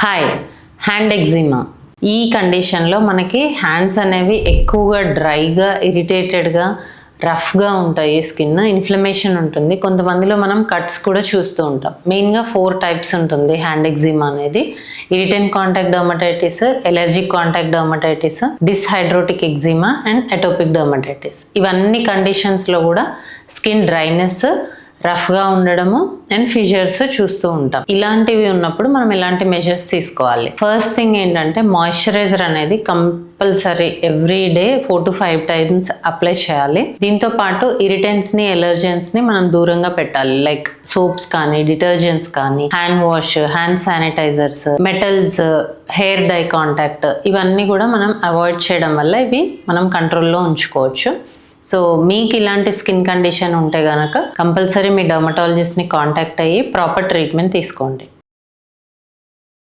Hi, hand eczema. ఈ కండిషన్లో మనకి హ్యాండ్స్ అనేవి ఎక్కువగా డ్రైగా, ఇరిటేటెడ్గా, రఫ్గా ఉంటాయి. స్కిన్ ఇన్ఫ్లమేషన్ ఉంటుంది. కొంతమందిలో మనం కట్స్ కూడా చూస్తూ ఉంటాం. మెయిన్గా 4 టైప్స్ ఉంటుంది హ్యాండ్ ఎగ్జిమా అనేది. Irritant contact dermatitis, allergic contact dermatitis, dyshidrotic eczema and atopic dermatitis. ఇవన్నీ కండిషన్స్లో కూడా స్కిన్ డ్రైనెస్, రఫ్గా ఉండడము అండ్ ఫిషర్స్ చూస్తూ ఉంటాం. ఇలాంటివి ఉన్నప్పుడు మనం ఎలాంటి మెజర్స్ తీసుకోవాలి? ఫస్ట్ థింగ్ ఏంటంటే మాయిశ్చరైజర్ అనేది compulsory every day 4 to 5 times apply చేయాలి. దీంతో పాటు ఇరిటెంట్స్ని, ఎలర్జెన్స్ని మనం దూరంగా పెట్టాలి. లైక్ సోప్స్ కానీ, డిటర్జెంట్స్ కానీ, hand wash, hand sanitisers, metals, hair dye contact, ఇవన్నీ కూడా మనం అవాయిడ్ చేయడం వల్ల ఇవి మనం కంట్రోల్లో ఉంచుకోవచ్చు. సో మీకు ఇలాంటి స్కిన్ కండిషన్ ఉంటే కనుక కంపల్సరీ మీ డర్మటాలజిస్ట్ని కాంటాక్ట్ అయ్యి ప్రాపర్ ట్రీట్మెంట్ తీసుకోండి.